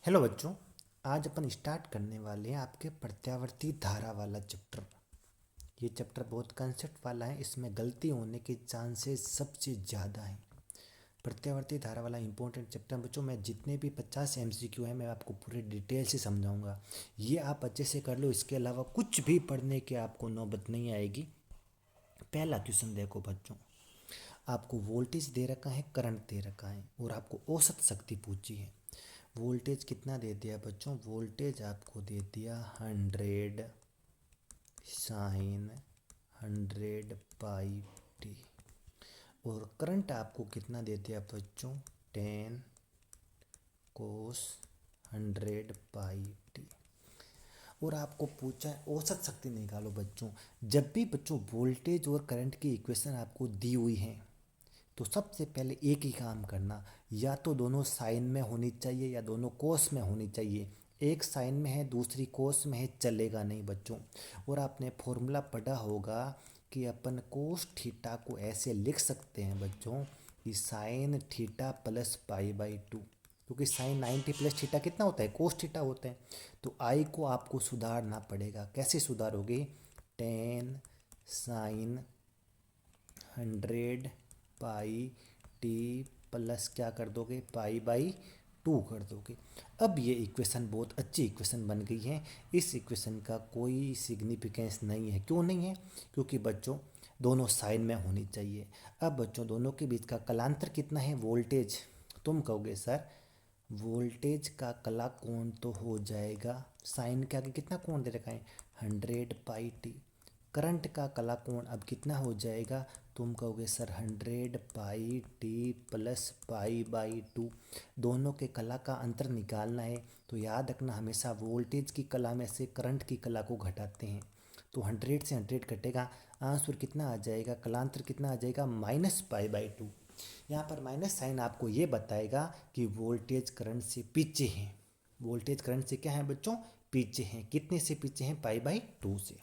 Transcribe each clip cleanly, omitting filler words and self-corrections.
Hello बच्चों। आज अपन start करने वाले हैं आपके प्रत्यावर्ती धारा वाला चैप्टर। ये चैप्टर बहुत कंसेप्ट वाला है, इसमें गलती होने के चांसेस सबसे ज़्यादा हैं। प्रत्यावर्ती धारा वाला इंपॉर्टेंट चैप्टर बच्चों, मैं जितने भी 50 MCQ हैं मैं आपको पूरे डिटेल से समझाऊंगा। ये आप अच्छे से कर लो, इसके अलावा कुछ भी पढ़ने की आपको नौबत नहीं आएगी। पहला क्वेश्चन देखो बच्चों, आपको वोल्टेज दे रखा है, करंट दे रखा है और आपको औसत शक्ति पूछी है। वोल्टेज कितना दे दिया बच्चों? वोल्टेज आपको दे दिया 100 साइन 100πt। और करंट आपको कितना दे दिया बच्चों? 10 कोस 100πt। और आपको पूछा है औसत शक्ति निकालो बच्चों। जब भी बच्चों वोल्टेज और करंट की इक्वेशन आपको दी हुई है तो सबसे पहले एक ही काम करना, या तो दोनों साइन में होनी चाहिए या दोनों कोस में होनी चाहिए। एक साइन में है दूसरी कोस में है, चलेगा नहीं बच्चों। और आपने फॉर्मूला पढ़ा होगा कि अपन कोस थीटा को ऐसे लिख सकते हैं बच्चों कि साइन थीटा प्लस π/2, क्योंकि साइन 90 प्लस थीटा कितना होता है? कोस थीटा होता है। तो आई को आपको सुधारना पड़ेगा। कैसे सुधारोगे? 10 साइन 100πt प्लस क्या कर दोगे? π/2 कर दोगे। अब ये इक्वेशन बहुत अच्छी इक्वेशन बन गई है। इस इक्वेशन का कोई सिग्निफिकेंस नहीं है। क्यों नहीं है? क्योंकि बच्चों दोनों साइन में होनी चाहिए। अब बच्चों दोनों के बीच का कलांतर कितना है? वोल्टेज। तुम कहोगे सर वोल्टेज का कला कोण तो हो जाएगा, साइन के आगे कितना कोण दे रखा है? 100πt। करंट का कला कोण अब कितना हो जाएगा? तुम कहोगे सर 100πt प्लस π/2। दोनों के कला का अंतर निकालना है तो याद रखना हमेशा वोल्टेज की कला में से करंट की कला को घटाते हैं। तो 100 से 100 घटेगा, आंसर कितना आ जाएगा? कलांतर कितना आ जाएगा? -π/2। यहाँ पर माइनस साइन आपको ये बताएगा कि वोल्टेज करंट से पीछे हैं। वोल्टेज करंट से क्या है बच्चों? पीछे हैं। कितने से पीछे हैं? π/2 से।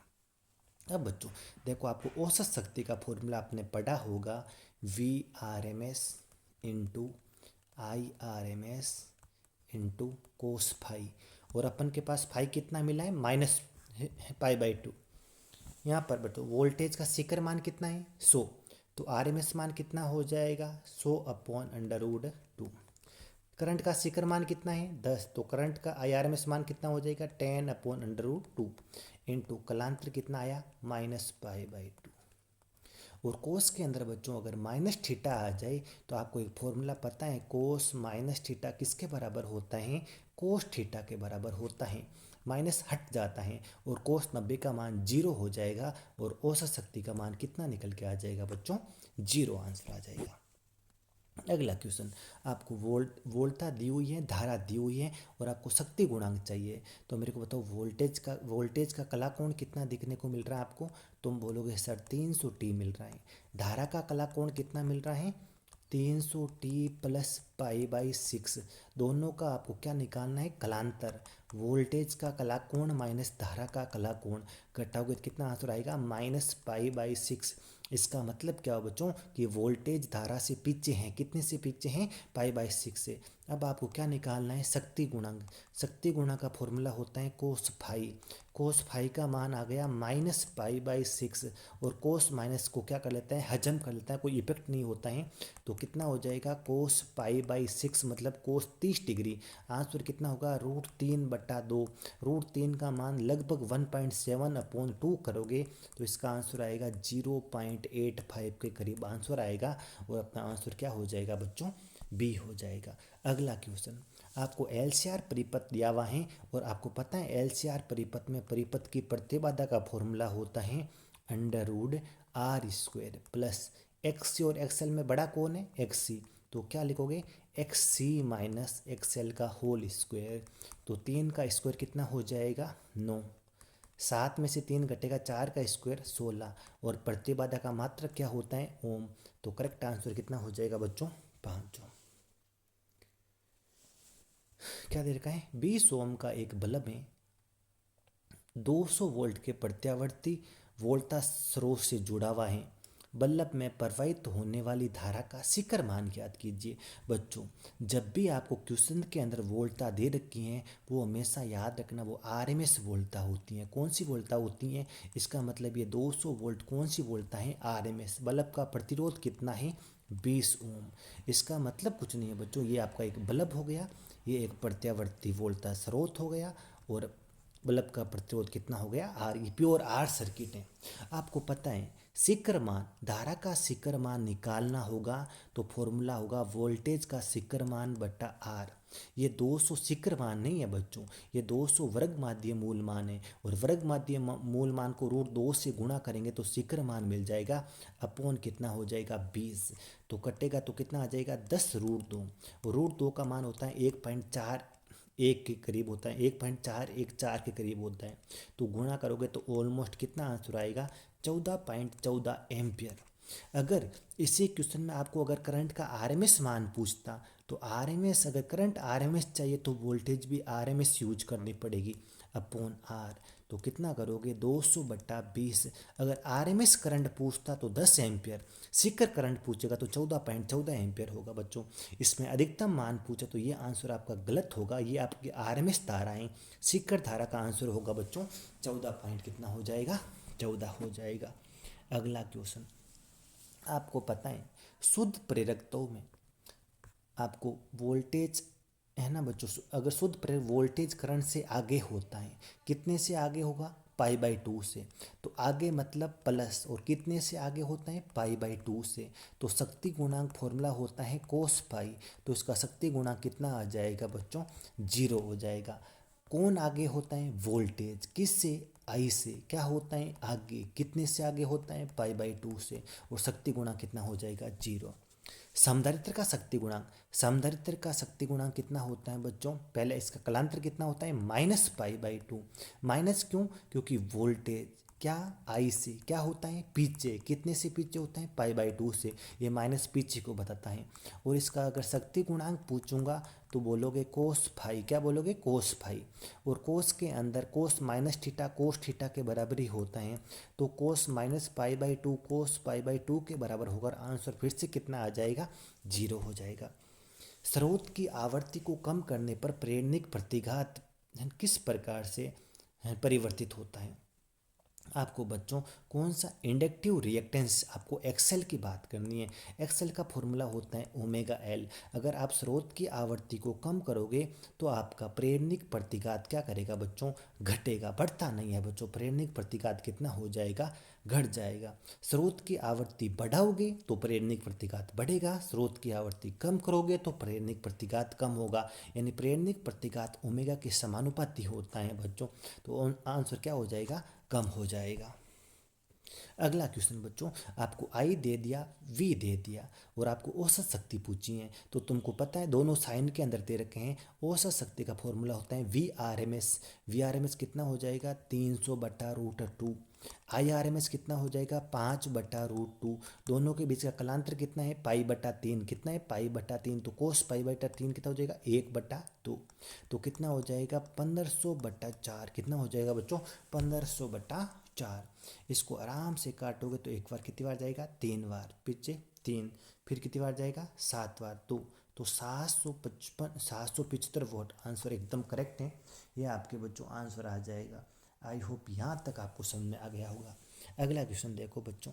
अब बच्चों देखो, आपको औसत शक्ति का फॉर्मूला आपने पढ़ा होगा, VRMS into IRMS into cos phi. और अपन के पास फाई कितना मिला है? -π/2। यहाँ पर बच्चों वोल्टेज का शिखर मान कितना है? 100। तो RMS मान कितना हो जाएगा? 100/√2। करंट का शिखर मान कितना है? 10। तो करंट का IRMS मान कितना हो जाएगा? 10/√2 इंटू कलांतर कितना आया? -π/2। और कोस के अंदर बच्चों अगर माइनस थीटा आ जाए तो आपको एक फॉर्मूला पता है, कोस माइनस थीटा किसके बराबर होता है? कोस थीटा के बराबर होता है। माइनस हट जाता है और कोस 90 का मान 0 हो जाएगा और औसत शक्ति का मान कितना निकल के आ जाएगा बच्चों? 0 आंसर आ जाएगा। अगला क्वेश्चन, आपको वोल्टता दी हुई है, धारा दी हुई है और आपको शक्ति गुणांक चाहिए। तो मेरे को बताओ वोल्टेज का कला कोण कितना दिखने को मिल रहा है आपको? तुम बोलोगे सर 300t मिल रहा है। धारा का कला कोण कितना मिल रहा है? 300t plus π/6। दोनों का आपको क्या निकालना है? कलांतर। वोल्टेज का कला कोण माइनस धारा का कला कोण घटाओगे तो कितना आंसर आएगा? -π/6। इसका मतलब क्या हो बच्चों कि वोल्टेज धारा से पीछे हैं। कितने से पीछे हैं? π/6 से। अब आपको क्या निकालना है? शक्ति गुणांक। शक्ति गुणांक का फॉर्मूला होता है कोस फाई। कोस फाई का मान आ गया -π/6। और कोस माइनस को क्या कर लेता है? हजम कर लेता है, कोई इफेक्ट नहीं होता है। तो कितना हो जाएगा? कोस π/6 मतलब कोस 30 डिग्री। आंसर कितना होगा? √3/2। √3 का मान लगभग 1.7/2 करोगे तो इसका आंसर आएगा 0.85 के करीब आंसर आएगा। और अपना आंसर क्या हो जाएगा बच्चों? बी हो जाएगा। अगला क्वेश्चन, आपको LCR परिपथ दिया हुआ है और आपको पता है LCR परिपथ में परिपथ की प्रतिबाधा का फॉर्मूला होता है √r² प्लस XC। और XL में बड़ा कौन है? XC। तो क्या लिखोगे? XC माइनस XL का होल स्क्वायर। तो 3 का स्क्वायर कितना हो जाएगा? 9। 7 में से 3 घटेगा, 4 का स्क्वायर 16। और प्रतिबाधा का मात्रक क्या होता है? ओम। तो करेक्ट आंसर कितना हो जाएगा बच्चों? 5 ओम। क्या दे रखा है? 20 ओम का एक बल्ब है, 200 वोल्ट के प्रत्यावर्ती वोल्टता स्रोत से जुड़ा हुआ है। बल्ब में प्रवाहित होने वाली धारा का शिखर मान ज्ञात कीजिए। बच्चों, जब भी आपको क्वेश्चन के अंदर वोल्टता दे रखी हैं, वो हमेशा याद रखना वो आरएमएस वोल्टता होती हैं। कौन सी वोल्टता होती हैं? इसका मतलब ये 200 वोल्ट कौन सी वोल्टता है? आरएमएस। बल्ब का प्रतिरोध कितना है? 20 ओम। इसका मतलब कुछ नहीं है बच्चों, ये आपका एक बल्ब हो गया, ये एक प्रत्यावर्ती वोल्टता स्रोत हो गया, और बल्ब का प्रतिरोध कितना हो गया? आर। ये प्योर आर सर्किट है। आपको पता है शिखर मान, धारा का शिखर मान निकालना होगा तो फॉर्मूला होगा वोल्टेज का शिखर मान बटा आर। ये 200 शिखर मान नहीं है बच्चों, ये 200 वर्ग माध्य मूल मान है, और वर्ग माध्य मूल मान को √2 से गुणा करेंगे तो शिखर मान मिल जाएगा, अपॉन कितना हो जाएगा? 20। तो कटेगा तो कितना आ जाएगा? 10√2। √2 का मान होता है 1.4 एक के करीब होता है, 1.414 के करीब होता है। तो गुणा करोगे तो ऑलमोस्ट कितना आंसर आएगा? 14.14 एम्पियर। अगर इसी क्वेश्चन में आपको अगर करंट का आरएमएस मान पूछता, तो आरएमएस, अगर करंट आरएमएस चाहिए तो वोल्टेज भी आरएमएस यूज करनी पड़ेगी, अपॉन आर। तो कितना करोगे? 200/20। अगर आरएमएस करंट पूछता तो 10 एम्पियर, शिखर करंट पूछेगा तो 14.14 एम्पियर होगा। बच्चों, इसमें अधिकतम मान पूछा तो ये आंसर आपका गलत होगा, ये आपकी आरएमएस धाराएं, शिखर धारा का आंसर होगा बच्चों 14 पॉइंट कितना हो जाएगा? 14 हो जाएगा। अगला क्वेश्चन, आपको पता है शुद्ध प्रेरकत्व में आपको वोल्टेज है ना बच्चों, अगर शुद्ध प्रेरक वोल्टेज करंट से आगे होता है, कितने से आगे होगा? π/2 से। तो आगे मतलब प्लस, और कितने से आगे होता है? π/2 से। तो शक्ति गुणांक फॉर्मूला होता है cos पाई, तो इसका शक्ति गुणांक कितना आ जाएगा बच्चों? 0 हो जाएगा। कौन आगे होता है? वोल्टेज। किससे? आई से। क्या होता है? आगे। कितने से आगे होता है? π/2 से। और शक्ति गुणांक कितना हो जाएगा? 0। समधारित्र का शक्ति गुणांक, समधारित्र का शक्ति गुणांक कितना होता है बच्चों? पहले इसका कलांतर कितना होता है? -π/2। माइनस क्यों? क्योंकि वोल्टेज क्या? आई से। क्या होता है? पीछे। कितने से पीछे होता है? π/2 से। ये माइनस पीछे को बताता है। और इसका अगर शक्ति गुणांक पूछूंगा तो बोलोगे कोस फाई। क्या बोलोगे? Cos phi. और कोस के अंदर cos minus theta cos theta के बराबर ही होता है, तो कोस -π/2 कोस π/2 के बराबर होकर आंसर फिर से कितना आ जाएगा? 0 हो जाएगा। स्रोत की आवृत्ति को कम करने पर प्रेरणिक प्रतिघात किस प्रकार से परिवर्तित होता है? आपको बच्चों कौन सा इंडक्टिव रिएक्टेंस, आपको एक्सेल की बात करनी है। एक्सेल का फॉर्मूला होता है ω/L। अगर आप स्रोत की आवृत्ति को कम करोगे तो आपका प्रेरणिक प्रतिघात क्या करेगा बच्चों? घटेगा, बढ़ता नहीं है बच्चों। प्रेरणिक प्रतिघात कितना हो जाएगा? घट जाएगा। स्रोत की आवृत्ति बढ़ाओगे तो प्रेरणिक प्रतिघात बढ़ेगा, स्रोत की आवृत्ति कम करोगे तो प्रेरणिक प्रतिघात कम होगा। यानी प्रेरणिक प्रतिघात ओमेगा के समानुपाती होता है बच्चों। तो आंसर क्या हो जाएगा? कम हो जाएगा। अगला क्वेश्चन बच्चों, आपको आई दे दिया, वी दे दिया, और आपको औसत शक्ति पूछी है। तो तुमको पता है दोनों साइन के अंदर दे रखे हैं। औसत शक्ति का फॉर्मूला होता है VRMS। VRMS कितना हो जाएगा? 300/√2। IRMS कितना हो जाएगा? 5/√2। दोनों के बीच का कलांतर कितना है? π/3। कितना है? π/3। तो कोस π/3 कितना हो जाएगा? 1/2। तो कितना हो जाएगा? 1500/4। कितना हो जाएगा बच्चों? 1500/4। इसको आराम से काटोगे तो एक बार कितनी बार जाएगा? 3 बार। पीछे 3, फिर कितनी बार जाएगा? 7 बार। तो 775 वोट आंसर एकदम करेक्ट है। ये आपके बच्चों आंसर आ जाएगा। आई होप यहाँ तक आपको समझ में आ गया होगा। अगला क्वेश्चन देखो बच्चों,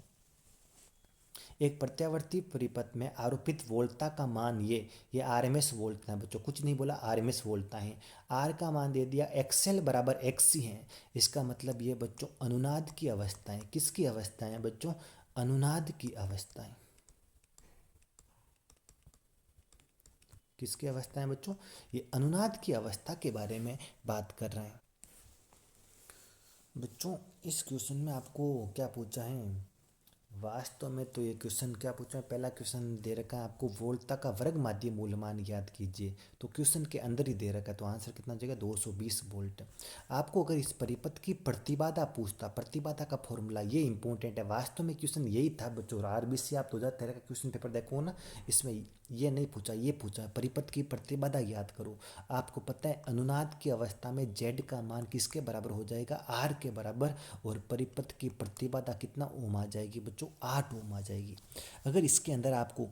एक प्रत्यावर्ती परिपथ में आरोपित वोल्टता का मान ये आरएमएस वोल्टता है बच्चों, कुछ नहीं बोला, आरएमएस वोल्टता है। आर का मान दे दिया, एक्सएल बराबर XC है। इसका मतलब ये बच्चों अनुनाद की अवस्था है। किसकी अवस्था है बच्चों? अनुनाद की अवस्था है। किसकी अवस्था है बच्चों? ये अनुनाद की अवस्था के बारे में बात कर रहे हैं बच्चों। इस क्वेश्चन में आपको क्या पूछा है? वास्तव में तो ये क्वेश्चन क्या पूछा है? पहला क्वेश्चन दे रखा है आपको वोल्टता का वर्ग माध्य मूलमान ज्ञात कीजिए। तो क्वेश्चन के अंदर ही दे रखा है, तो आंसर कितना हो जाएगा? 220 वोल्ट। आपको अगर इस परिपथ की प्रतिबाधा पूछता, प्रतिबाधा का फॉर्मूला ये इंपॉर्टेंट है। वास्तव में क्वेश्चन यही था बच्चों। RBC आप 2013 का क्वेश्चन पेपर देखो ना, इसमें ये नहीं पूछा, ये पूछा परिपथ की प्रतिबाधा याद करो। आपको पता है अनुनाद की अवस्था में Z का मान किसके बराबर हो जाएगा? R के बराबर। और परिपथ की प्रतिबाधा कितना ओम आ जाएगी बच्चों? बच्चों 8 ओम आ जाएगी। अगर इसके अंदर आपको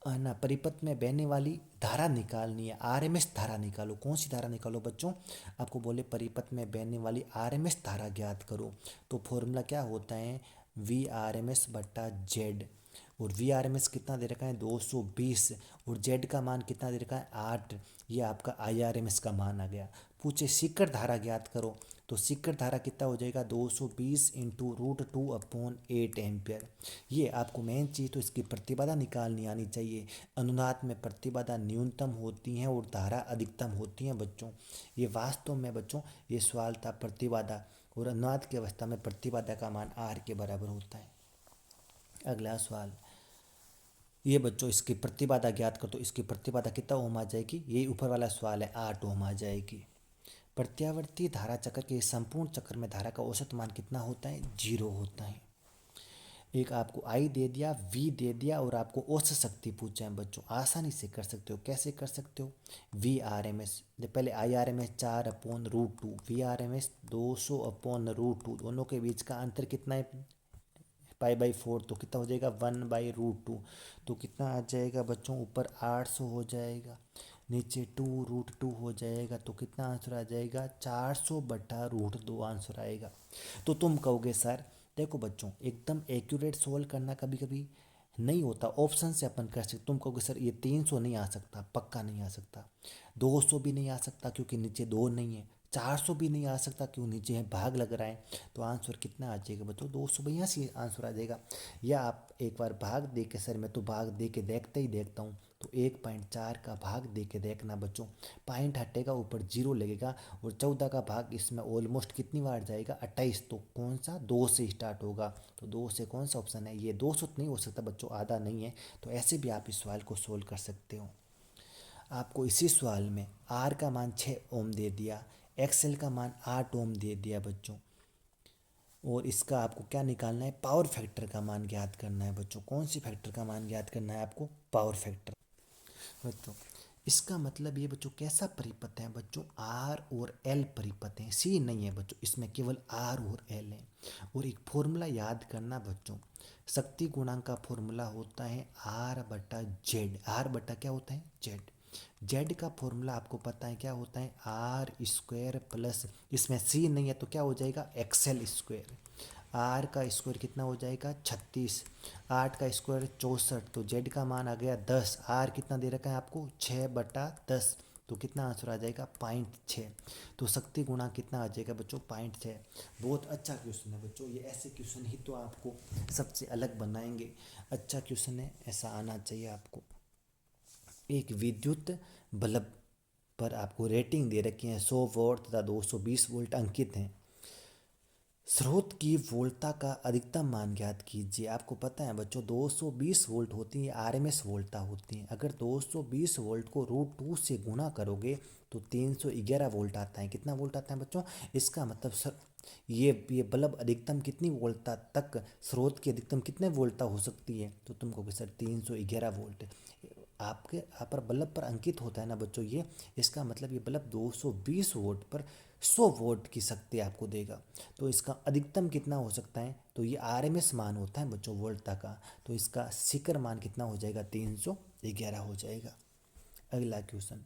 ना परिपथ में बहने वाली धारा निकालनी है, आरएमएस धारा निकालो। कौन सी धारा निकालो बच्चों? आपको बोले परिपथ में बहने वाली आरएमएस धारा ज्ञात करो, तो फॉर्मूला क्या होता है? वी आर एम एस बट्टा जेड। और वी आर एम एस कितना दे रखा है? 220। और जेड का मान कितना दे रखा है? 8। ये आपका आई आर एम एस का मान आ गया। पूछे सीकर धारा ज्ञात करो, तो सीकर धारा कितना हो जाएगा? 220 इंटू √2 अपॉन 8 एम्पियर। ये आपको मेन चीज़ तो इसकी प्रतिबाधा निकालनी आनी चाहिए। अनुनाद में प्रतिबाधा न्यूनतम होती हैं और धारा अधिकतम होती हैं बच्चों। ये वास्तव में बच्चों ये सवाल था प्रतिबाधा, और अनुनाद की अवस्था में प्रतिबाधा का मान आर के बराबर होता है। अगला सवाल ये बच्चों इसकी प्रतिबाधा ज्ञात कर, तो इसकी प्रतिबाधा कितना ओम आ जाएगी? ये ऊपर वाला सवाल है, 8 ओम आ जाएगी। प्रत्यावर्ती धारा चक्र के संपूर्ण चक्र में धारा का औसत मान कितना होता है? 0 होता है। एक आपको आई दे दिया, वी दे दिया, और आपको औसत शक्ति पूछा है बच्चों। आसानी से कर सकते हो। कैसे कर सकते हो? वी आर एम एस, पहले I R M S 4/√2, V R M S 200/√2, दोनों के बीच का अंतर कितना है? π/4, तो कितना हो जाएगा? 1/√2। तो कितना आ जाएगा बच्चों? ऊपर 800 हो जाएगा, नीचे 2√2 हो जाएगा, तो कितना आंसर आ जाएगा? 400/√2 आंसर आएगा। तो तुम कहोगे सर देखो बच्चों एकदम एक्यूरेट सोल्व करना कभी कभी नहीं होता, ऑप्शन से अपन कर सकते। तुम कहोगे सर ये 300 नहीं आ सकता, पक्का नहीं आ सकता। 200 भी नहीं आ सकता क्योंकि नीचे 2 नहीं है। 400 भी नहीं आ सकता क्यों? नीचे है भाग लग रहा है। तो आंसर कितना आ जाएगा बच्चों? 282 आंसर आ जाएगा। या आप एक बार भाग दे के, सर मैं तो भाग दे के देखता ही देखता हूँ, तो 1.4 का भाग दे के देखना बच्चों। पॉइंट हटेगा, ऊपर 0 लगेगा, और 14 का भाग इसमें ऑलमोस्ट कितनी बार जाएगा? 28। तो कौन सा? 2 से स्टार्ट होगा, तो 2 से कौन सा ऑप्शन है? ये 200 नहीं हो सकता बच्चों, आधा नहीं है। तो ऐसे भी आप इस सवाल को सोल्व कर सकते हो। आपको इसी सवाल में आर का मान 6 ओम दे दिया, एक्सएल का मान 8 ओम दे दिया बच्चों, और इसका आपको क्या निकालना है? पावर फैक्टर का मान ज्ञात करना है बच्चों। कौन सी फैक्टर का मान ज्ञात करना है आपको? पावर फैक्टर बच्चों। इसका मतलब ये बच्चों कैसा परिपथ है बच्चों? आर और एल परिपथ है, सी नहीं है बच्चों, इसमें केवल आर और एल है। और एक फॉर्मूला याद करना बच्चों, शक्ति गुणांक का फॉर्मूला होता है R/Z। आर बटा क्या होता है? जेड। जेड का फॉर्मूला आपको पता है क्या होता है? R² प्लस, इसमें सी नहीं है तो क्या हो जाएगा? XL²। आर का स्क्वायर कितना हो जाएगा? 36। 8 का स्क्वायर 64, तो जेड का मान आ गया 10। आर कितना दे रखा है आपको? 6/10। तो कितना आंसर आ जाएगा? 0.6। तो शक्ति गुणा कितना आ जाएगा बच्चों? 0.6। बहुत अच्छा क्वेश्चन है बच्चों, ये ऐसे क्वेश्चन ही तो आपको सबसे अलग बनाएंगे। अच्छा क्वेश्चन है, ऐसा आना चाहिए आपको। एक विद्युत बल्ब पर आपको रेटिंग दे रखी है, 100 वोल्ट तथा 220 वोल्ट अंकित हैं। स्रोत की वोल्टता का अधिकतम मान ज्ञात कीजिए। आपको पता है बच्चों 220 वोल्ट होती है, आरएमएस वोल्टता होती है। अगर 220 वोल्ट को √2 से गुणा करोगे तो 311 वोल्ट आता है। कितना वोल्ट आता है बच्चों? इसका मतलब सर ये बल्ब अधिकतम कितनी वोल्टता तक, स्रोत की अधिकतम कितने वोल्टता हो सकती है? तो तुम कहोगे सर 311 वोल्ट। आपके यहाँ पर बल्ब पर अंकित होता है ना बच्चों ये, इसका मतलब ये बल्ब 220 वोल्ट पर 100 वोल्ट की शक्ति आपको देगा। तो इसका अधिकतम कितना हो सकता है? तो ये आरएमएस मान होता है बच्चों वोल्टता का, तो इसका शिखर मान कितना हो जाएगा? 311 हो जाएगा। अगला क्वेश्चन,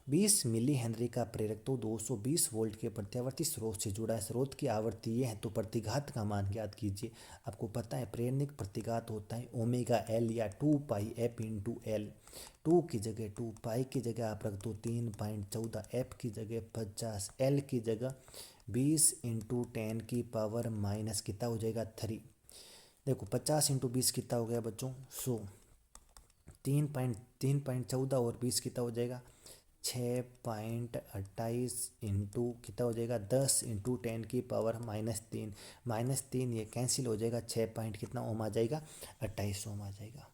20 मिली हेनरी का प्रेरक तो 220 वोल्ट के प्रत्यावर्ती स्रोत से जुड़ा है। स्रोत की आवृत्ति ये है, तो प्रतिघात का मान ज्ञात कीजिए। आपको पता है प्रेरणिक प्रतिघात होता है ω/L या 2πf/L। 2 की जगह 2, पाई की जगह आप रख दो 3.14, एफ की जगह 50, एल की जगह 20 × 10⁻⁻, कितना हो जाएगा? 3। देखो 50 × 20 कितना हो गया बच्चों? 100। 3.14 और 20 कितना हो जाएगा? 6.28 इंटू कितना हो जाएगा? 10 × 10⁻⁻3, -3 ये कैंसिल हो जाएगा। 6 पॉइंट कितना ओम आ जाएगा? 28 ओम आ जाएगा।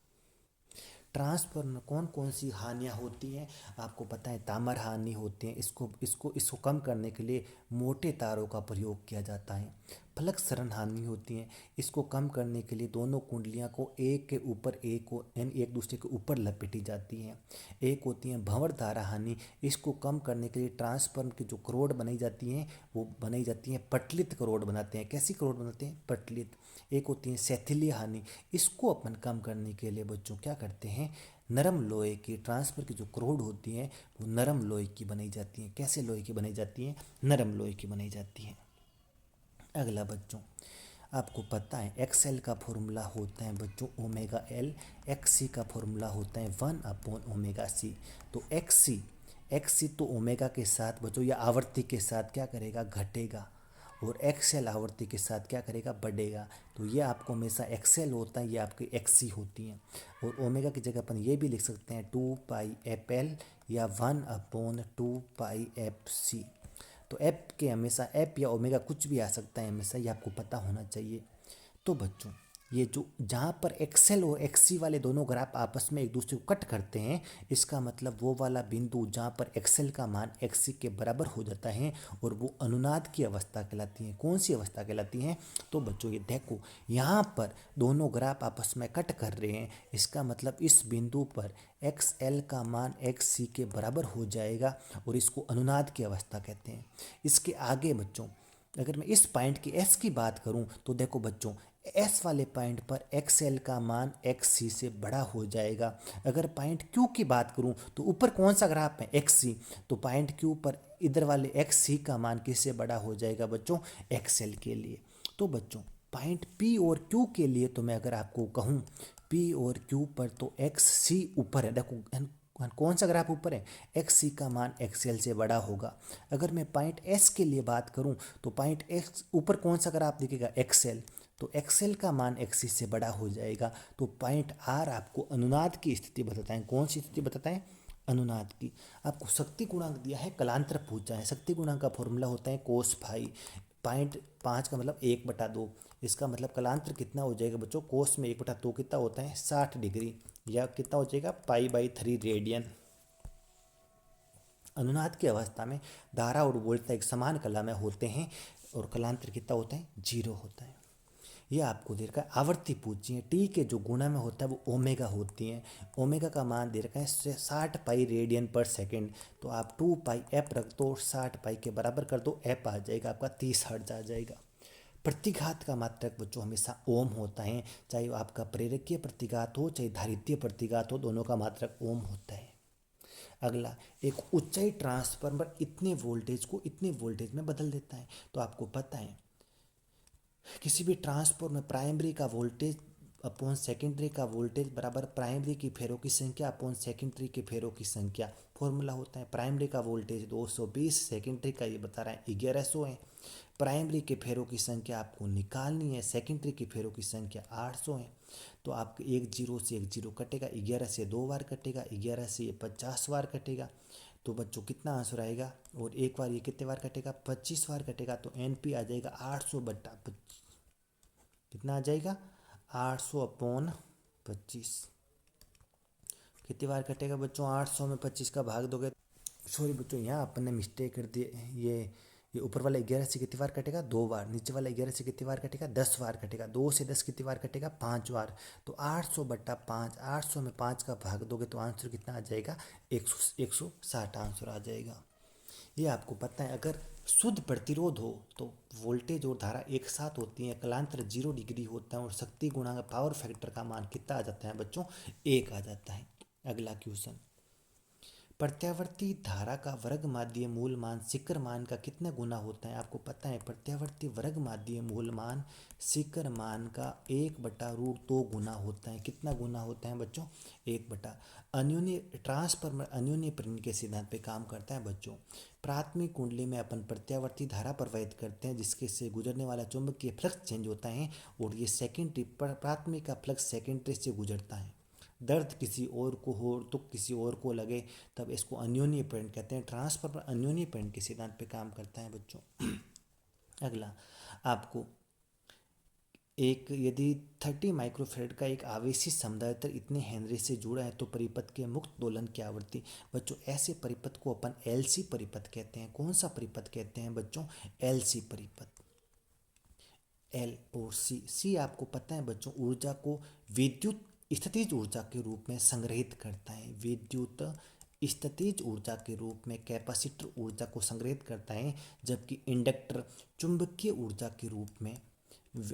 ट्रांसफार्मर में कौन कौन सी हानियाँ होती हैं आपको पता है। तामर हानि होती है, इसको कम करने के लिए मोटे तारों का प्रयोग किया जाता है। फ्लक्स सरण हानि होती है, इसको कम करने के लिए दोनों कुंडलियां को एक के ऊपर एक को यानी एक दूसरे के ऊपर लपेटी जाती हैं। एक होती है भंवर धारा हानि, इसको कम करने के लिए ट्रांसफार्मर की जो करोड़ बनाई जाती हैं वो बनाई जाती हैं पटलित करोड़ बनाते हैं। कैसी करोड़ बनाते हैं? पटलित। एक होती है शैथिल्य हानि, इसको अपन कम करने के लिए बच्चों क्या करते हैं, नरम लोहे की ट्रांसफर की जो करोड़ होती हैं वो नरम लोहे की बनाई जाती हैं। कैसे लोहे की बनाई जाती हैं? नरम लोहे की बनाई जाती हैं। अगला बच्चों, आपको पता है एक्सएल का फॉर्मूला होता है बच्चों ओमेगा एल, एक्स सी का फॉर्मूला होता है 1/ओमेगा सी। तो एक्स सी तो ओमेगा के साथ बच्चों या आवृत्ति के साथ क्या करेगा? घटेगा, और एक्सएल आवृत्ति के साथ क्या करेगा? बढ़ेगा। तो ये आपको हमेशा एक्सएल होता है, ये आपकी एक्ससी होती हैं। और ओमेगा की जगह अपन ये भी लिख सकते हैं 2πfl या 1/2πfc। तो एप के हमेशा एप या ओमेगा कुछ भी आ सकता है हमेशा, ये आपको पता होना चाहिए। तो बच्चों ये जो जहाँ पर एक्सेल और एक्सी वाले दोनों ग्राफ आपस में एक दूसरे को कट करते हैं, इसका मतलब वो वाला बिंदु जहाँ पर एक्सेल का मान एक्सी के बराबर हो जाता है और वो अनुनाद की अवस्था कहलाती है। कौन सी अवस्था कहलाती है? तो बच्चों ये देखो यहाँ पर दोनों ग्राफ आपस में कट कर रहे हैं, इसका मतलब इस बिंदु पर एक्स एल का मान एक्स सी के बराबर हो जाएगा और इसको अनुनाद की अवस्था कहते हैं। इसके आगे बच्चों अगर मैं इस पॉइंट की एस की बात करूं तो देखो बच्चों एस वाले पॉइंट पर एक्स एल का मान एक्स सी से बड़ा हो जाएगा। अगर पॉइंट क्यू की बात करूं तो ऊपर कौन सा ग्राफ है? एक्स सी। तो पॉइंट क्यू पर इधर वाले एक्स सी का मान किससे बड़ा हो जाएगा बच्चों? एक्स एल के लिए। तो बच्चों पॉइंट पी और क्यू के लिए तो मैं अगर आपको कहूँ पी और क्यू पर तो एक्स सी ऊपर है। देखो कौन सा ग्राफ ऊपर है? एक्स सी का मान एक्स एल से बड़ा होगा। अगर मैं पॉइंट एस के लिए बात करूं तो पॉइंट एक्स ऊपर कौन सा ग्राफ दिखेगा? X L. तो एक्स एल का मान एक्स सी से बड़ा हो जाएगा। तो पॉइंट आर आपको अनुनाद की स्थिति बताता है। कौन सी स्थिति बताता है? अनुनाद की। आपको शक्ति गुणांक दिया है, कलांतर पूछा है। शक्ति गुणांक का फॉर्मूला होता है कोस फाई। 0.5 का मतलब 1/2। इसका मतलब कलांतर कितना हो जाएगा बच्चों? कोस में 1/2 कितना होता है? 60 डिग्री, या कितना हो जाएगा? π/3 रेडियन। अनुनाद की अवस्था में धारा और वोल्टता एक समान कला में होते हैं और कलांतर कितना होता है? 0 होता है। ये आपको दे रखा है। आवर्ती पूछी है, टी के जो गुणा में होता है वो ओमेगा होती है। ओमेगा का मान दे रखा है 60 पाई रेडियन पर सेकेंड। तो आप 2πf रख दो, 60 पाई के बराबर कर दो, एफ आ जाएगा आपका 30 हर्ट्ज आ जाएगा। प्रतिघात का मात्रक बच्चों हमेशा ओम होता है, चाहे वो आपका प्रेरकीय प्रतिघात हो चाहे धारितीय प्रतिघात हो, दोनों का मात्रक ओम होता है। अगला, एक ऊंचाई ट्रांसफार्मर इतने वोल्टेज को इतने वोल्टेज में बदल देता है। तो आपको पता है किसी भी ट्रांसफार्मर में प्राइमरी का वोल्टेज अपॉन सेकेंडरी का वोल्टेज बराबर प्राइमरी की फेरों की संख्या अपॉन सेकेंडरी के फेरों की संख्या। फॉर्मूला होता है प्राइमरी का वोल्टेज 220, सेकेंडरी का ये बता रहा है 1100 है। प्राइमरी के फेरों की संख्या आपको निकालनी है, सेकेंडरी के फेरों की संख्या 800 है। तो आपको एक जीरो से एक जीरो कटेगा, 11 से 2 बार कटेगा, 11 से ये 50 बार कटेगा। तो बच्चों कितना आंसर आएगा? और एक बार ये कितने बार कटेगा? 25 बार कटेगा। तो एन पी आ जाएगा 800/25। कितना आ जाएगा? 800/25। कितनी बार कटेगा बच्चों? 800 में 25 का भाग दोगे, सॉरी बच्चों यहाँ अपन ने मिस्टेक कर दी। ये ऊपर वाला 11 से कितनी बार कटेगा? 2 बार। नीचे वाला 11 से कितनी बार कटेगा? 10 बार कटेगा। 2 से 10 कितनी बार कटेगा? 5 बार। तो 800/5, 800 में 5 का भाग दोगे तो आंसर कितना आ जाएगा? 160 आंसर आ जाएगा। ये आपको पता है अगर शुद्ध प्रतिरोध हो तो वोल्टेज और धारा एक साथ होती है, कलांतर 0 डिग्री होता है और शक्ति गुणांक पावर फैक्टर का मान कितना आ जाता है बच्चों? 1 आ जाता है। अगला क्वेश्चन, प्रत्यावर्ती धारा का वर्ग माध्य मूल मान शिखर मान का कितना गुना होता है? आपको पता है प्रत्यावर्ती वर्ग माध्य मूल मान शिखर मान का 1/√2 गुना होता है। कितना गुना होता है बच्चों? 1/। अन्योन्य ट्रांसफार्मर अन्योन्य प्रेरण के सिद्धांत पे काम करता है बच्चों। प्राथमिक कुंडली में अपन प्रत्यावर्ती धारा प्रवाहित करते हैं जिसके से गुजरने वाला चुंबकीय फ्लक्स चेंज होता है और ये सेकेंडरी प्राथमिक का फ्लक्स सेकेंडरी से गुजरता है। दर्द किसी और को हो तो किसी और को लगे, तब इसको अन्योन्य प्रेरण कहते हैं। ट्रांसफार्मर अन्योन्य प्रेरण के सिद्धांत पे काम करता है बच्चों। अगला, आपको एक यदि 30 माइक्रोफेरेड का एक आवेशी समधारित्र इतने हेनरी से जुड़ा है तो परिपथ के मुक्त दोलन की आवृत्ति। बच्चों ऐसे परिपथ को अपन एलसी परिपथ कहते हैं। कौन सा परिपथ कहते हैं बच्चों? एलसी परिपथ। एल और सी। सी आपको पता है बच्चों ऊर्जा को विद्युत स्थितिज ऊर्जा के रूप में संग्रहित करता है। विद्युत स्थितिज ऊर्जा के रूप में कैपेसिटर ऊर्जा को संग्रहित करता है, जबकि इंडक्टर चुंबकीय ऊर्जा के रूप में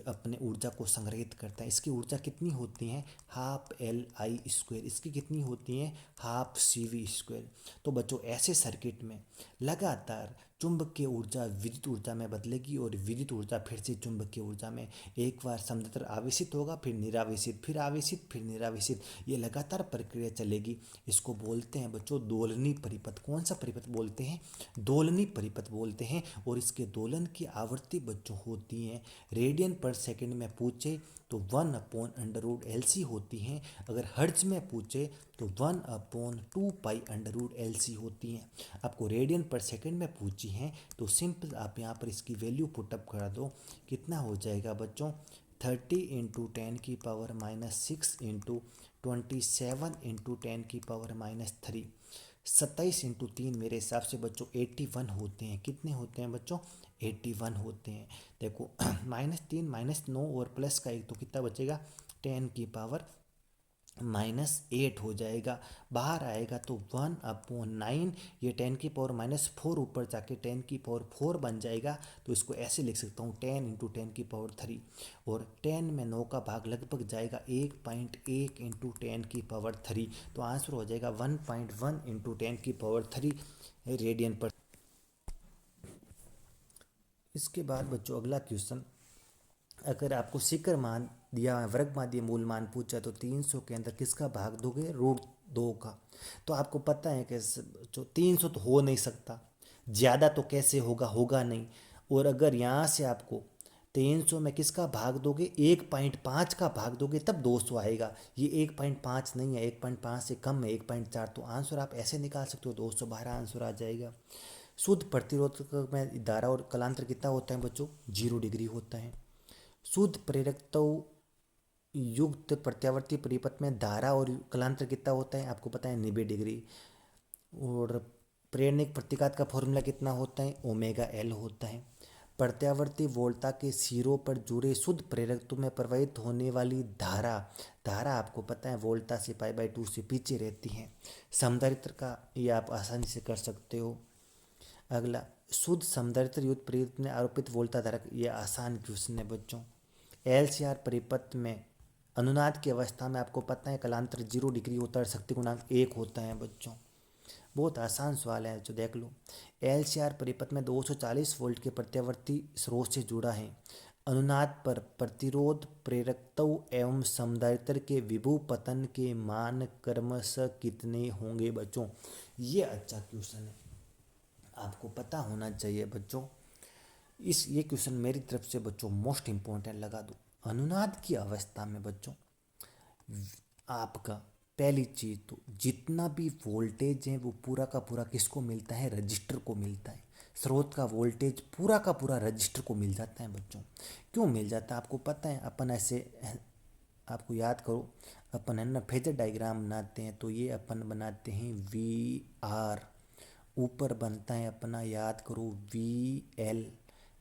अपने ऊर्जा को संग्रहित करता है। इसकी ऊर्जा कितनी होती है? Half L I square. इसकी कितनी होती है? Half C V square. तो बच्चों ऐसे सर्किट में लगातार चुंबकीय ऊर्जा विद्युत ऊर्जा में बदलेगी और विद्युत ऊर्जा फिर से चुंबकीय ऊर्जा में। एक बार समतंत्र आवेशित होगा, फिर निरावेशित, फिर आवेशित, फिर निरावेशित, ये लगातार प्रक्रिया चलेगी। इसको बोलते हैं बच्चों दोलनी परिपथ। कौन सा परिपथ बोलते हैं? दोलनी परिपथ बोलते हैं। और इसके दोलन की आवृत्ति बच्चों होती है रेडियन पर सेकंड में पूछे तो 1/√LC होती हैं। अगर हर्ट्ज में पूछे तो 1/2π√LC होती हैं। आपको रेडियन पर सेकंड में पूछी हैं तो सिंपल आप यहाँ पर इसकी वैल्यू पुटअप करा दो। कितना हो जाएगा बच्चों? 30 × 10⁻⁻6 × 27 × 10⁻³ 27 × 3 मेरे हिसाब से बच्चों 81 होते हैं। कितने होते हैं बच्चों? 81 होते हैं। देखो -3 -9 और प्लस का एक तो कितना बचेगा? 10⁻⁻8 हो जाएगा। बाहर आएगा तो 1/9, ये 10⁻⁻4 ऊपर जाके 10⁻4 बन जाएगा। तो इसको ऐसे लिख सकता हूँ 10 × 10⁻3। और 10 में 9 का भाग लगभग जाएगा 1.1 × 10⁻3। तो आंसर हो जाएगा 1.1 × 10⁻3 रेडियन पर। इसके बाद बच्चों अगला क्वेश्चन, अगर आपको शिखर मान दिया है, वर्ग मान दिया, मूल मान पूछा तो 300 के अंदर किसका भाग दोगे? √2 का। तो आपको पता है कि जो 300 तो हो नहीं सकता, ज़्यादा तो कैसे होगा? होगा नहीं। और अगर यहाँ से आपको 300 में किसका भाग दोगे? 1.5 का भाग दोगे तब 200 आएगा। ये 1.5 नहीं है, 1.5 से कम है, 1.4। तो आंसर आप ऐसे निकाल सकते हो, 212 आंसर आ जाएगा। शुद्ध प्रतिरोधक में धारा और कलांतर कितना होता है बच्चों? 0 डिग्री होता है। शुद्ध प्रेरकत्व युक्त प्रत्यावर्ती परिपथ में धारा और कलांतर कितना होता है? आपको पता है 90 डिग्री। और प्रेरणिक प्रतिघात का फॉर्मूला कितना होता है? ω/L होता है। प्रत्यावर्ती वोल्टा के सिरों पर जुड़े शुद्ध प्रेरकत्व में प्रवाहित होने वाली धारा, धारा आपको पता है वोल्टा से π/2 से पीछे रहती है। समधारित्र का ये आप आसानी से कर सकते हो। अगला, शुद्ध समधारित्र युक्त प्रेरित में आरोपित वोल्टा धारा, ये आसान क्वेश्चन है बच्चों। LCR परिपथ में अनुनाद की अवस्था में आपको पता है कलांतर 0 डिग्री होता है, शक्ति गुणांक 1 होता है बच्चों। बहुत आसान सवाल है जो देख लो। LCR परिपथ में 240 वोल्ट के प्रत्यावर्ती स्रोत से जुड़ा है। अनुनाद पर प्रतिरोध प्रेरकत्व एवं समधारित्र के विभव पतन के मान क्रमशः कितने होंगे बच्चों? ये अच्छा क्वेश्चन है, आपको पता होना चाहिए बच्चों। ये क्वेश्चन मेरी तरफ से बच्चों मोस्ट इम्पोर्टेंट लगा दो। अनुनाद की अवस्था में बच्चों आपका पहली चीज़ तो जितना भी वोल्टेज है वो पूरा का पूरा किसको मिलता है? रजिस्टर को मिलता है। स्रोत का वोल्टेज पूरा का पूरा रजिस्टर को मिल जाता है बच्चों। क्यों मिल जाता है आपको पता है? अपन ऐसे, आपको याद करो, अपन है ना फेजर डायग्राम बनाते हैं तो ये अपन बनाते हैं VR, ऊपर बनता है अपना, याद करो, VL,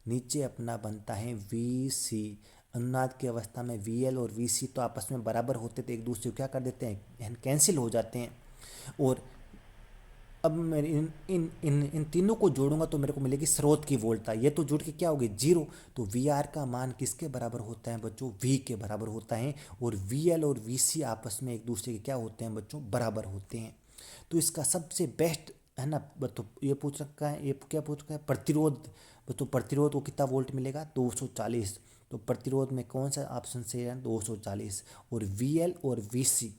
नीचे अपना बनता है VC। अनुनाद की अवस्था में VL और VC तो आपस में बराबर होते थे, एक दूसरे को क्या कर देते हैं? कैंसिल हो जाते हैं। और अब मैं इन तीनों को जोड़ूंगा तो मेरे को मिलेगी स्रोत की वोल्टता। ये तो जुड़ के क्या होगी? 0। तो VR का मान किसके बराबर होता है बच्चों? V के बराबर होता है। और VL और VC आपस में एक दूसरे के क्या होते हैं बच्चों? बराबर होते हैं। तो इसका सबसे बेस्ट है ना, तो ये पूछ रखा है, ये क्या पूछ रखा है? प्रतिरोध। तो प्रतिरोध को कितना वोल्ट मिलेगा? 240। तो प्रतिरोध में कौन सा ऑप्शन से है? 240। और VL और VC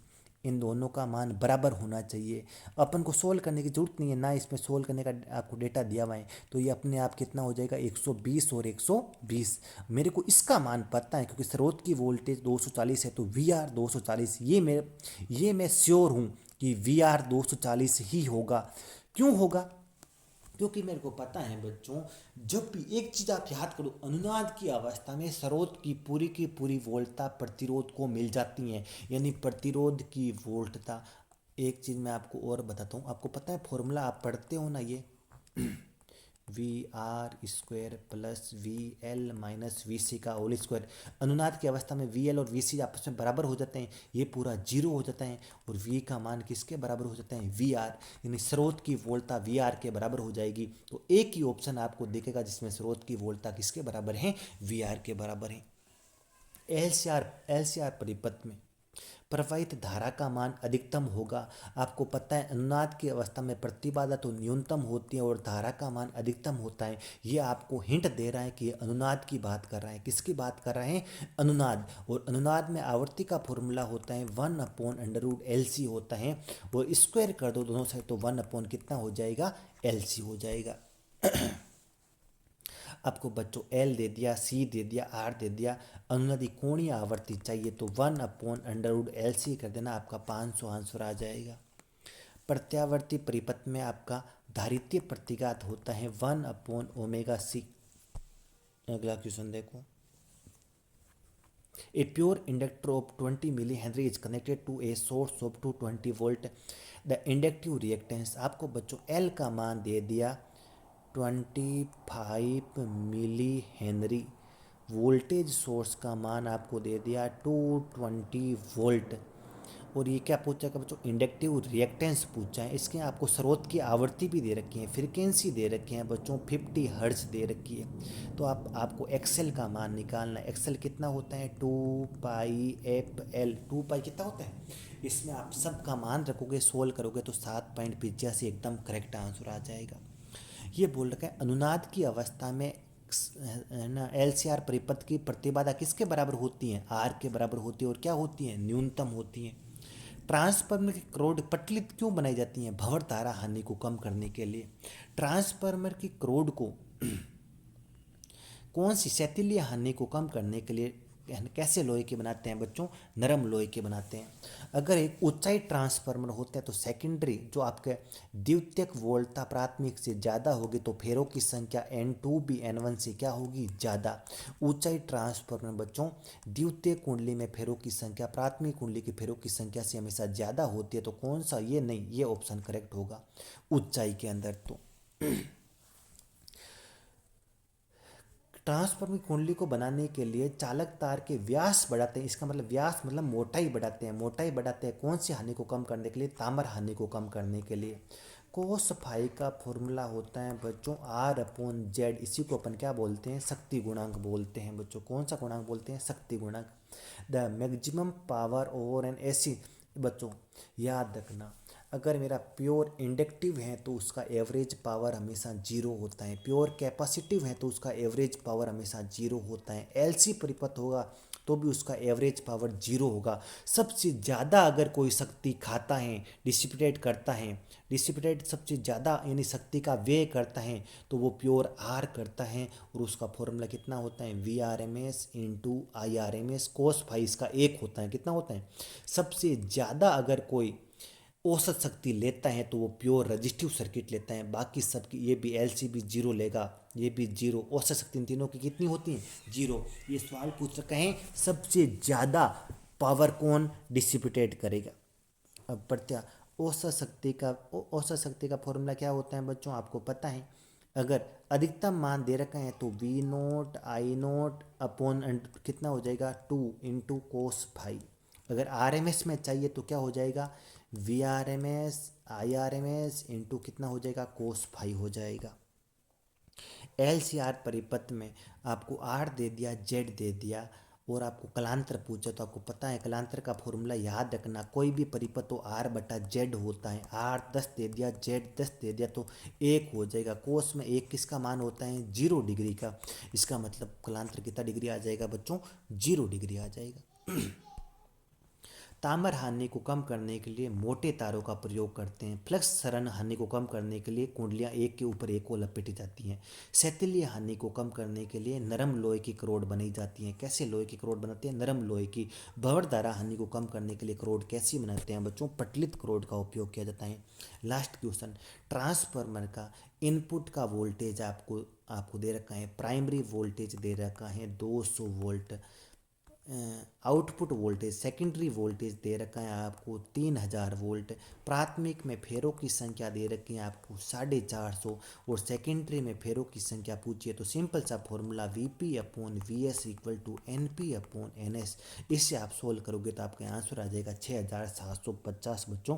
इन दोनों का मान बराबर होना चाहिए। अपन को सोल्व करने की जरूरत नहीं है ना, इसमें सोल्व करने का आपको डेटा दिया हुआ है। तो ये अपने आप कितना हो जाएगा? 120 और 120। मेरे को इसका मान पता है क्योंकि स्रोत की वोल्टेज 240 है तो VR 240, ये मैं श्योर हूँ कि VR 240 ही होगा। क्यों होगा? क्योंकि मेरे को पता है बच्चों, जब भी एक चीज़ आप याद करो, अनुनाद की अवस्था में स्रोत की पूरी वोल्टता प्रतिरोध को मिल जाती है, यानी प्रतिरोध की वोल्टता। एक चीज़ मैं आपको और बताता हूँ, आपको पता है फॉर्मूला आप पढ़ते हो ना, ये V R square plus V L minus V C का होल स्क्वायर। अनुनाद की अवस्था में वी एल और वी सी आपस में बराबर हो जाते हैं, ये पूरा जीरो हो जाता है, और वी का मान किसके बराबर हो जाता है, वी आर, यानी स्रोत की वोल्टता वी आर के बराबर हो जाएगी। तो एक ही ऑप्शन आपको दिखेगा जिसमें स्रोत की वोल्टता किसके बराबर है, वी आर के बराबर है। एल सी आर परिपथ में प्रवाहित धारा का मान अधिकतम होगा। आपको पता है अनुनाद की अवस्था में प्रतिबाधा तो न्यूनतम होती है और धारा का मान अधिकतम होता है। ये आपको हिंट दे रहा है कि ये अनुनाद की बात कर रहा है। किसकी बात कर रहे हैं, अनुनाद। और अनुनाद में आवर्ती का फॉर्मूला होता है 1/√LC होता है, और स्क्वायर कर दो दोनों साइड तो 1 कितना हो जाएगा, LC हो जाएगा। आपको बच्चों एल दे दिया, सी दे दिया, आर दे दिया, अनुनादी कोणीय आवर्ती चाहिए तो 1/√LC कर देना, आपका 500 आंसर आ जाएगा। प्रत्यावर्ती परिपथ में आपका धारितीय प्रतिघात होता है 1/ωc। अगला क्वेश्चन देखो, a pure inductor of 20 milli henry is connected to a source of 220 volt. The inductive reactance, आपको बच्चों एल का मान दे दिया 25 मिली हेनरी, वोल्टेज सोर्स का मान आपको दे दिया 220 वोल्ट, और ये क्या पूछा है बच्चों, इंडक्टिव रिएक्टेंस पूछा है। इसके आपको स्रोत की आवृत्ति भी दे रखी है, फ्रीक्वेंसी दे रखी है बच्चों, 50 हर्ट्ज दे रखी है। तो आपको एक्सेल का मान निकालना है। एक्सेल कितना होता है, 2πfl। 2π कितना होता है, इसमें आप सब का मान रखोगे, सोल्व करोगे तो 7.85 एकदम करेक्ट आंसर आ जाएगा। ये बोल रखा है अनुनाद की अवस्था में ना LCR परिपथ की प्रतिबाधा किसके बराबर होती है, आर के बराबर होती है, और क्या होती है, न्यूनतम होती है। ट्रांसफार्मर की क्रोड पटलित क्यों बनाई जाती है, भंवर धारा हानि को कम करने के लिए। ट्रांसफार्मर की क्रोड को कौन सी शैथिल्य हानि को कम करने के लिए कैसे लोहे के बनाते हैं बच्चों, नरम लोहे के बनाते हैं। अगर एक ऊंचाई ट्रांसफार्मर होता है तो सेकेंडरी जो आपके द्वितीयक वोल्टता प्राथमिक से ज़्यादा होगी, तो फेरों की संख्या N2 भी N1 से क्या होगी, ज़्यादा। ऊंचाई ट्रांसफार्मर बच्चों द्वितीय कुंडली में फेरों की संख्या प्राथमिक कुंडली की फेरों की संख्या से हमेशा ज़्यादा होती है, तो कौन सा, ये नहीं, ये ऑप्शन करेक्ट होगा ऊंचाई के अंदर। तो ट्रांसफार्मर की कुंडली को बनाने के लिए चालक तार के व्यास बढ़ाते हैं, इसका मतलब व्यास मतलब मोटाई बढ़ाते हैं, मोटाई बढ़ाते हैं कौन सी हानि को कम करने के लिए, ताम्र हानि को कम करने के लिए। कोस फाई का फॉर्मूला होता है बच्चों R/Z, इसी को अपन क्या बोलते हैं, शक्ति गुणांक बोलते हैं बच्चों। कौन सा गुणांक बोलते हैं, शक्ति गुणांक। The maximum power over N AC, बच्चों याद रखना, अगर मेरा प्योर इंडक्टिव है तो उसका एवरेज पावर हमेशा जीरो होता है, प्योर कैपेसिटिव है तो उसका एवरेज पावर हमेशा जीरो होता है, एलसी परिपथ होगा तो भी उसका एवरेज पावर जीरो होगा। सबसे ज़्यादा अगर कोई शक्ति खाता है, डिसिपिटेट करता है, डिसिपिटेट सबसे ज़्यादा यानी शक्ति का व्यय करता है, तो वो प्योर आर करता है, और उसका फॉर्मूला कितना होता है, VRMS into IRMS cos phi, इसका एक होता है, कितना होता है। सबसे ज़्यादा अगर कोई औसत शक्ति लेता है तो वो प्योर रजिस्टिव सर्किट लेता है, बाकी सबकी, ये भी एलसी भी जीरो लेगा, ये भी जीरो, औसत शक्ति इन तीनों की कितनी होती है, जीरो। ये सवाल पूछ रखा है सबसे ज़्यादा पावर कौन डिसिपिटेट करेगा। अब प्रत्या औसत शक्ति का फॉर्मूला क्या होता है बच्चों, आपको पता है। अगर अधिकतम मान दे रखा है तो V0 I0 अपॉन कितना हो जाएगा 2 × cos⁵। अगर RMS में चाहिए तो क्या हो जाएगा, VRMS IRMS इंटू कितना हो जाएगा, cos⁵ हो जाएगा। LCR परिपथ में आपको R दे दिया, Z दे दिया, और आपको कलांतर पूछा तो आपको पता है कलांतर का फॉर्मूला याद रखना, कोई भी परिपथ तो R/Z होता है। R 10 दे दिया, Z 10 दे दिया तो 1 हो जाएगा। कोस में 1 किसका मान होता है, 0 डिग्री का। इसका मतलब कलांतर कितना डिग्री आ जाएगा बच्चों, 0 डिग्री आ जाएगा। ताम्र हानि को कम करने के लिए मोटे तारों का प्रयोग करते हैं। फ्लक्स क्षरण हानि को कम करने के लिए कुंडलियां एक के ऊपर एक को लपेटी जाती हैं। शैथिल्य हानि को कम करने के लिए नरम लोहे की करोड बनाई जाती हैं। कैसे लोहे की करोड बनाते हैं? नरम लोहे की। भंवर धारा हानि को कम करने के लिए करोड कैसी बनाते हैं बच्चों? पटलित करोड का उपयोग किया जाता है। लास्ट क्वेश्चन, ट्रांसफार्मर का इनपुट का वोल्टेज आपको आपको दे रखा है। प्राइमरी वोल्टेज दे रखा है 200 volt. Output voltage secondary voltage दे रखा है आपको 3000 वोल्ट। प्राथमिक में फेरों की संख्या दे रखी है आपको 450 और सेकेंडरी में फेरों की संख्या पूछी है तो सिंपल सा formula Vp/Vs equal to Np/Ns। इससे आप सोल्व करोगे तो आपका आंसर आ जाएगा 6750 बच्चों।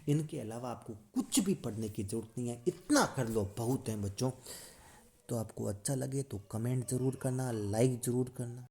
इनके अलावा आपको कुछ भी पढ़ने की जरूरत नहीं है, इतना कर लो बहुत है बच्चों। तो आपको अच्छा लगे तो कमेंट ज़रूर करना, लाइक ज़रूर करना।